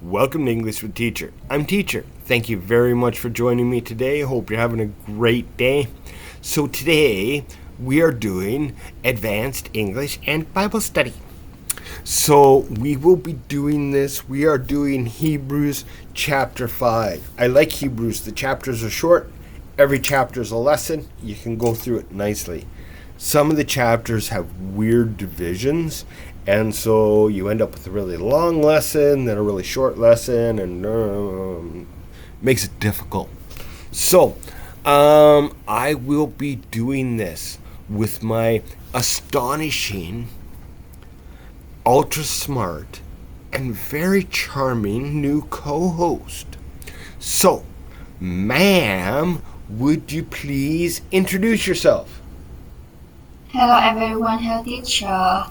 Welcome to English with Teacher. I'm Teacher. Thank you very much for joining me today. Hope you're having a great day. So today we are doing Advanced English and Bible Study. So we will be doing this. We are doing Hebrews chapter 5. I like Hebrews. The chapters are short. Every chapter is a lesson. You can go through it nicely. Some of the chapters have weird divisions, and so you end up with a really long lesson, then a really short lesson, and makes it difficult. So, I will be doing this with my astonishing, ultra smart, and very charming new co-host. So, ma'am, would you please introduce yourself? Hello everyone, hello teacher.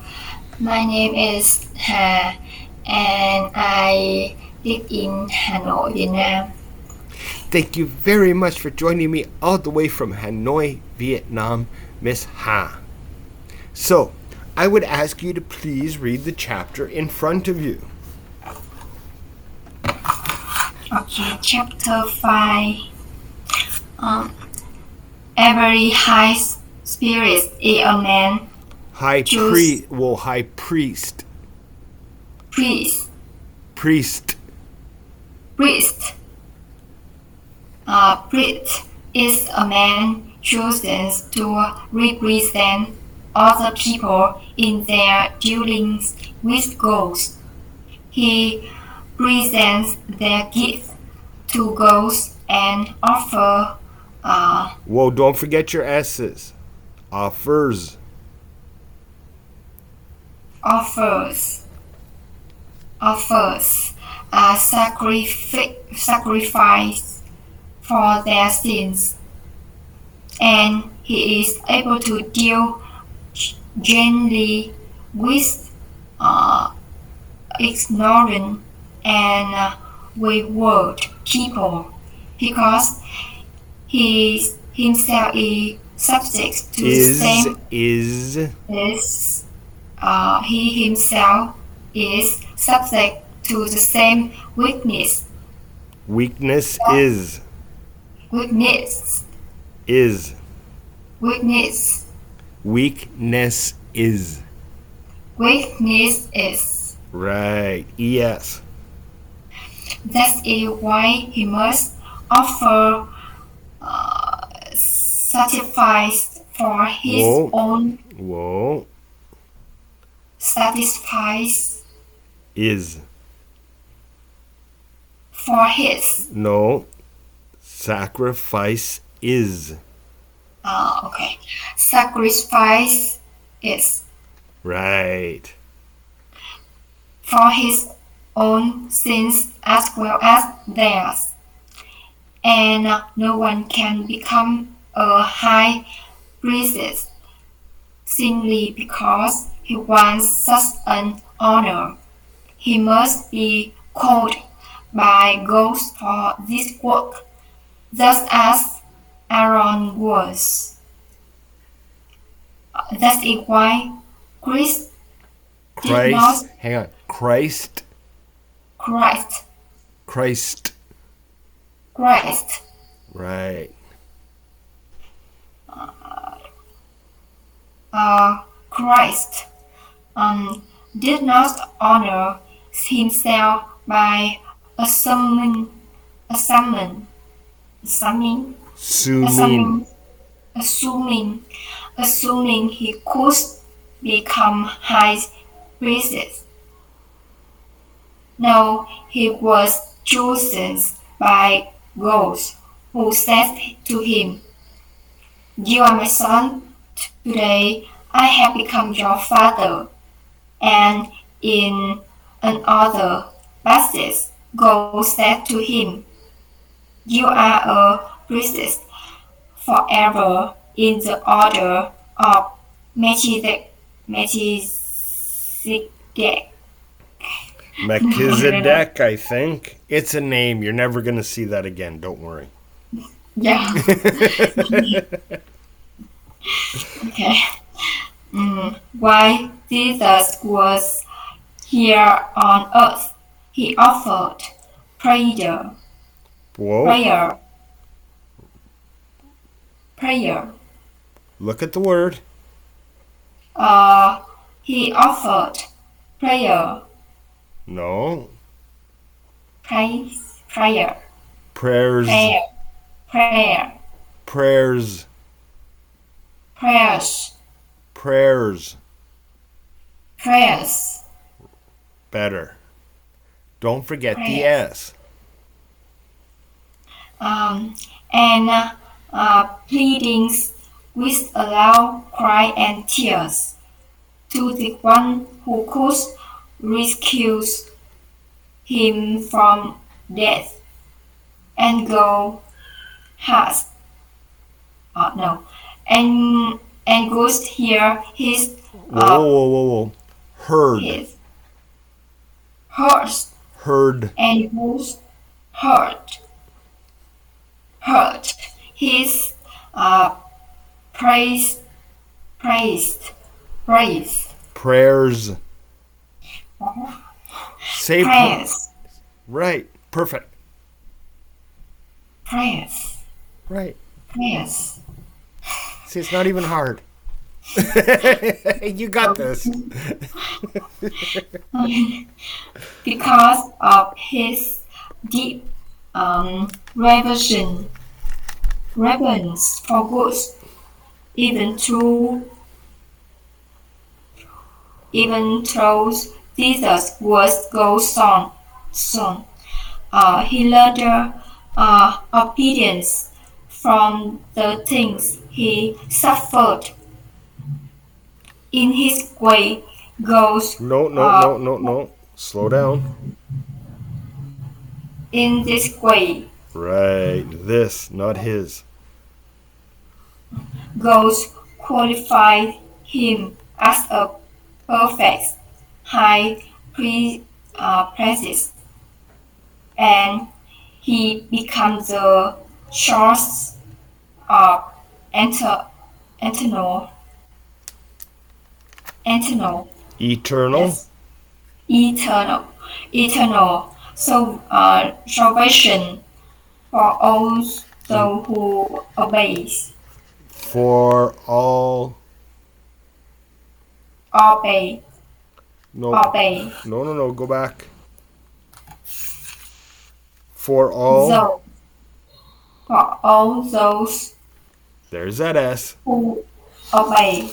My name is Hà and I live in Hanoi, Vietnam. Thank you very much for joining me all the way from Hanoi, Vietnam, Miss Ha. So, I would ask you to please read the chapter in front of you. Okay, chapter 5. Every high spirit is a man. High priest. Priest. Priest. Priest is a man chosen to represent other people in their dealings with gods. He presents their gifts to gods and offers Whoa, don't forget your S's. Offers a sacrifice for their sins, and he is able to deal gently with ignorant and wayward people, because he himself is subject to the same. He himself is subject to the same weakness. Weakness is. Weakness. Is. Weakness. Weakness is. Weakness is. Right. Yes. That is why he must offer sacrifice for his own. Whoa. Sacrifice is. For his. No. Sacrifice is. Okay. Sacrifice is. Right. For his own sins as well as theirs. And no one can become a high priest simply because he wants such an honor. He must be called by God for this work, just as Aaron was. That is why Christ. Hang on. Christ. Right. Christ did not honor himself by assuming he could become high priest. No, he was chosen by God, who said to him, "You are my son. Today I have become your father." And in another passage, God said to him, "You are a priest forever in the order of Melchizedek." Melchizedek, I think. It's a name. You're never going to see that again. Don't worry. Yeah. Okay. Why Jesus was here on earth, he offered prayer. Whoa. Prayer. Prayer. Look at the word. He offered prayer. No. Prayer. Prayers. Prayer. Prayers. Prayers. Prayers. Prayers. Better. Don't forget the Prayers. S. And pleadings with a loud cry and tears to the one who could rescue him from death and go has and goes hear his Whoa. Heard. his heart Heard. and goes heard his praise. Prayers. Say Prayers. right. Perfect. Prayers. Right. Prayers. See, it's not even hard. You got this. Because of his deep reverence for good, even though Jesus was God's son, he learned obedience from the things he suffered. In his way goes. No. Slow down. In this way Right. This, not his. goes qualify him as a perfect high priest, and he becomes the source of eternal. Eternal. Yes. Eternal. So salvation for all those who obeys. For all. Obey. No. Obey. No. Go back. For all. For all those There's that S. who obey.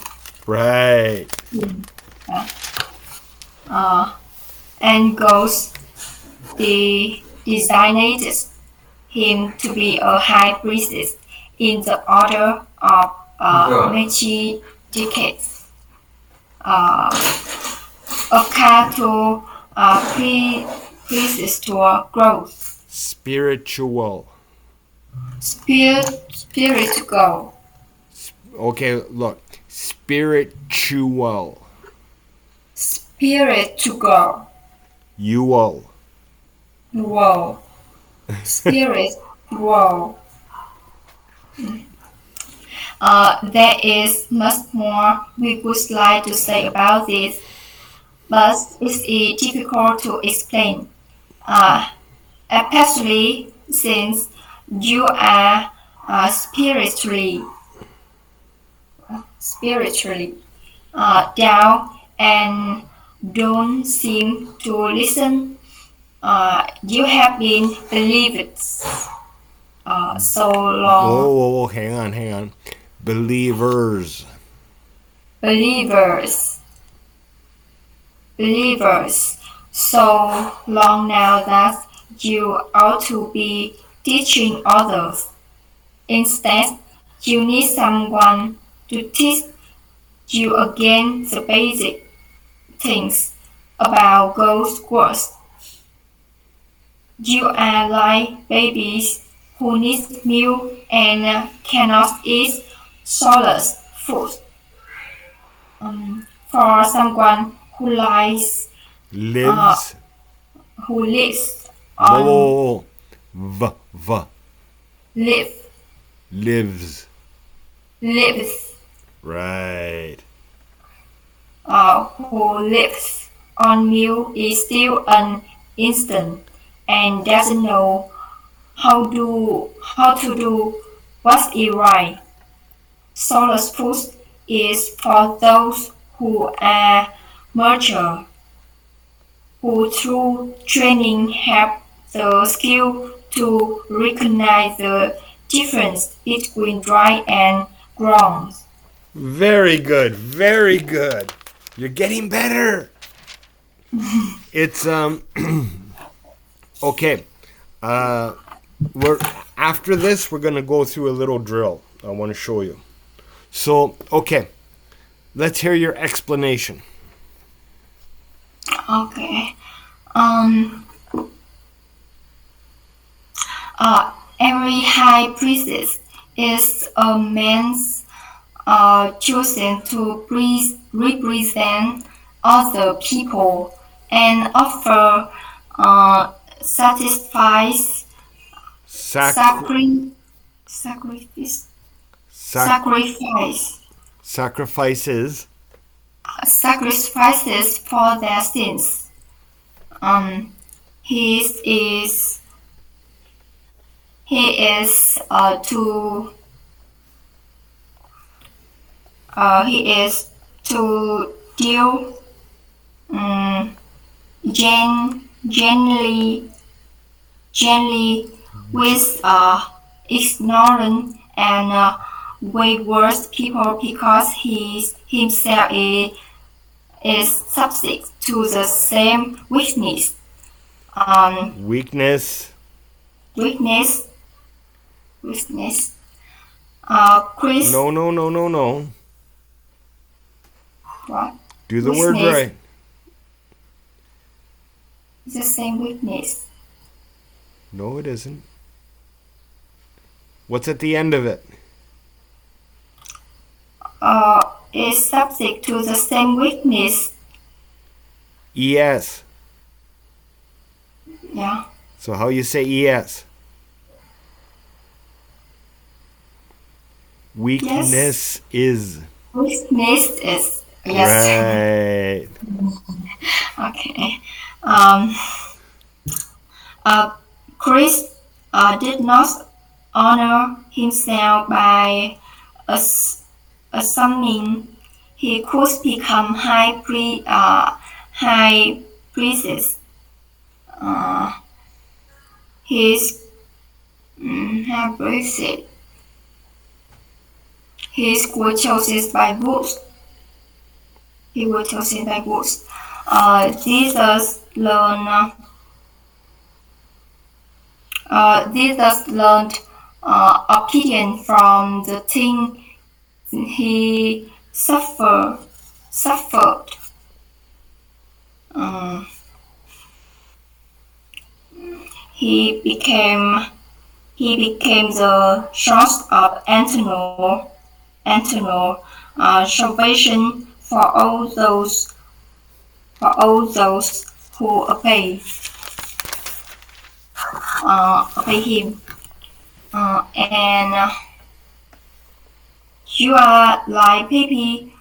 Right. And goes designed him to be a high priest in the order of Melchizedek. According to priesthood growth. Spiritual. Spiritual. Okay, look. Spiritual. Spiritual. You'll. Wow. Spiritual. There is much more we would like to say about this, but it's difficult to explain. Especially since you are spiritually down and don't seem to listen. You have been believed so long. Whoa. Hang on. Believers. So long now that you ought to be teaching others. Instead, you need someone to teach you again the basic things about God's word. You are like babies who need milk and cannot eat solid food. For someone who lives on Whoa. lives Right. Who lives on milk is still an instant and doesn't know how to do what's right. Solus food is for those who are mature, who through training have the skill to recognize the difference between dry and ground. Very good. Very good. You're getting better. It's okay. We're after this we're going to go through a little drill. I want to show you. So, okay. Let's hear your explanation. Okay. Every high priest is a man chosen to represent all the people and offer sacrifice, sacrifice, sacrifice, Sacrifices. sacrifices for their sins. He is to deal gently with ignorant and wayward people because he himself is subject to the same weakness. Weakness. Weakness. Chris. No. What? Do the word right. It's the same weakness. No, it isn't. What's at the end of it? Is subject to the same weakness. ES. Yeah. So how you say ES? Weakness is. Weakness is. Yes. Right. Okay. Chris did not honor himself by assuming he could become high priest. His high priest. His were chosen by Booth. He was chosen by Booth. Jesus learned obedience from the thing he suffered. He became the source of eternal salvation for all those who obey him. And you are like babies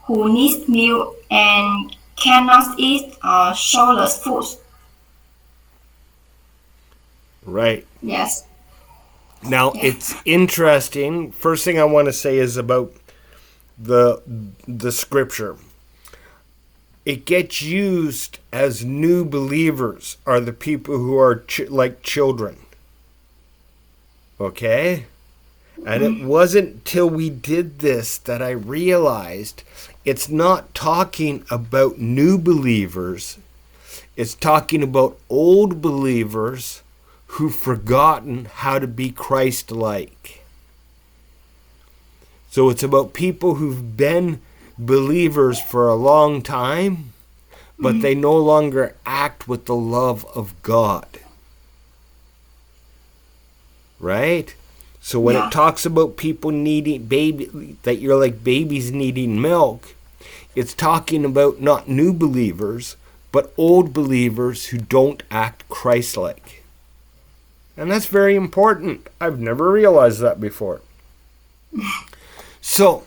who need milk and cannot eat soulless food. Right. Yes. Now, it's interesting. First thing I want to say is about the scripture. It gets used as new believers are the people who are like children. Okay? And it wasn't till we did this that I realized it's not talking about new believers. It's talking about old believers who've forgotten how to be Christ-like. So it's about people who've been believers for a long time, but they no longer act with the love of God. Right? So when it talks about people needing that you're like babies needing milk, it's talking about not new believers, but old believers who don't act Christ-like. And that's very important. I've never realized that before. So,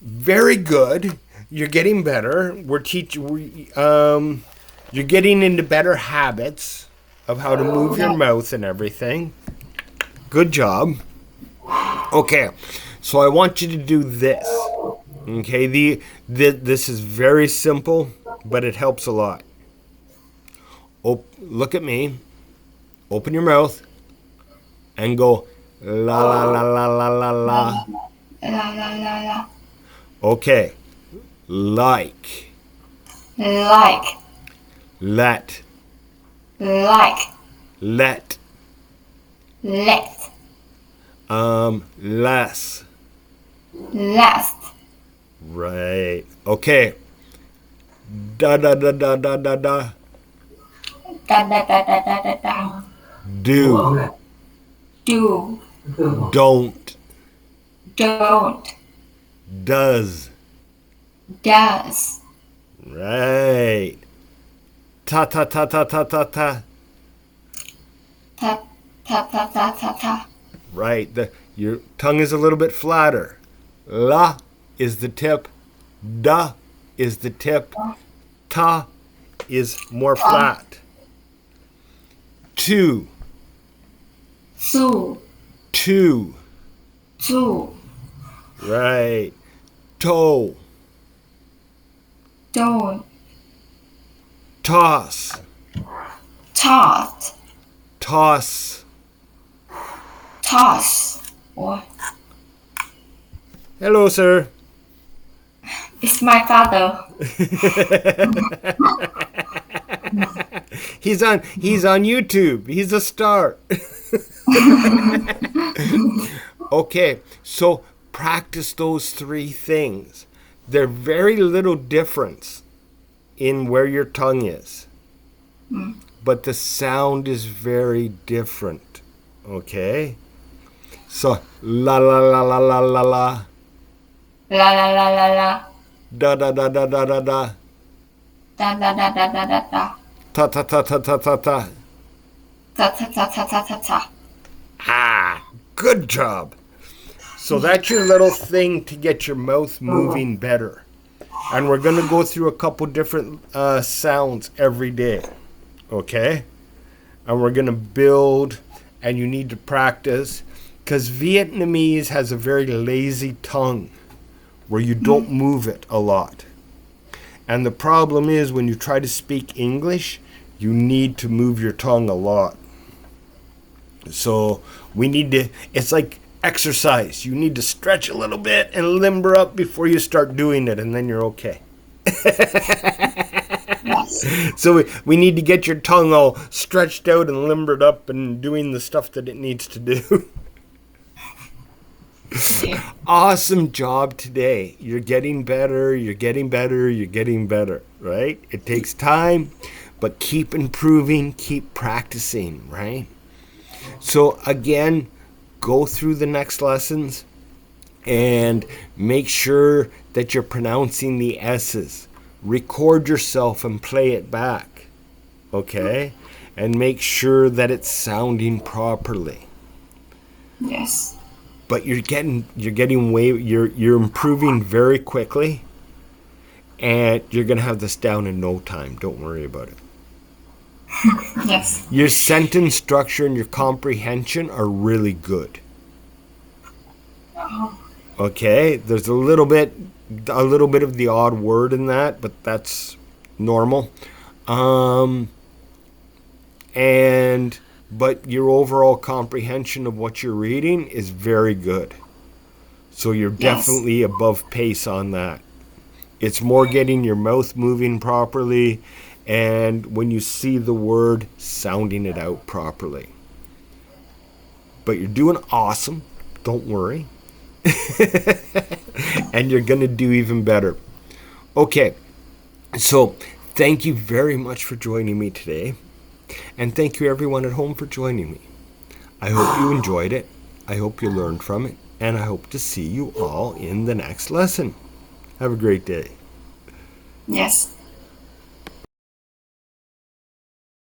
very good. you're getting better. You're getting into better habits of how to move your mouth and everything. Good job. Okay, so I want you to do this. Okay, this is very simple, but it helps a lot. Look at me. Open your mouth and go la la la la la la la. La la la la. Okay. Like. Like. Let. Like. Let. Let. Less. Last. Right. Okay. Da da da da da da da. Da da da da da da da. Do. Do. Don't. Don't. Does. Does. Right. Ta ta ta ta ta ta ta. Ta ta ta ta ta ta. Right. Your tongue is a little bit flatter. La is the tip. Da is the tip. Ta is more flat. Two. Two. Two. Two. Right. Toe. Don't. Toss. Toss. Toss. Toss. Or Hello, sir. it's my father. He's on YouTube. He's a star. Okay, so practice those three things. They're very little difference in where your tongue is. But the sound is very different. Okay? So la la la la la la la. La la la la la. Da da da da da da da. Da da da da da da da. Ta ta ta ta ta ta ta. Ta ta ta ta ta ta ta. Ah, good job. So that's your little thing to get your mouth moving better. And we're going to go through a couple different sounds every day. Okay? And we're going to build, and you need to practice, because Vietnamese has a very lazy tongue where you don't move it a lot. And the problem is when you try to speak English, you need to move your tongue a lot. So we need to, it's like exercise. You need to stretch a little bit and limber up before you start doing it, and then you're okay. So we need to get your tongue all stretched out and limbered up and doing the stuff that it needs to do. Awesome job today. You're getting better, you're getting better, you're getting better, right? It takes time, but keep improving, keep practicing, right? So again, go through the next lessons and make sure that you're pronouncing the S's. Record yourself and play it back, okay? And make sure that it's sounding properly. Yes. But you're improving very quickly, and you're gonna have this down in no time. Don't worry about it. Yes. Your sentence structure and your comprehension are really good. Okay, there's a little bit of the odd word in that, but that's normal. But your overall comprehension of what you're reading is very good. So you're definitely above pace on that. It's more getting your mouth moving properly, and when you see the word, sounding it out properly. But you're doing awesome. Don't worry. And you're going to do even better. Okay, so thank you very much for joining me today. And thank you everyone at home for joining me. I hope you enjoyed it. I hope you learned from it. And I hope to see you all in the next lesson. Have a great day. Yes.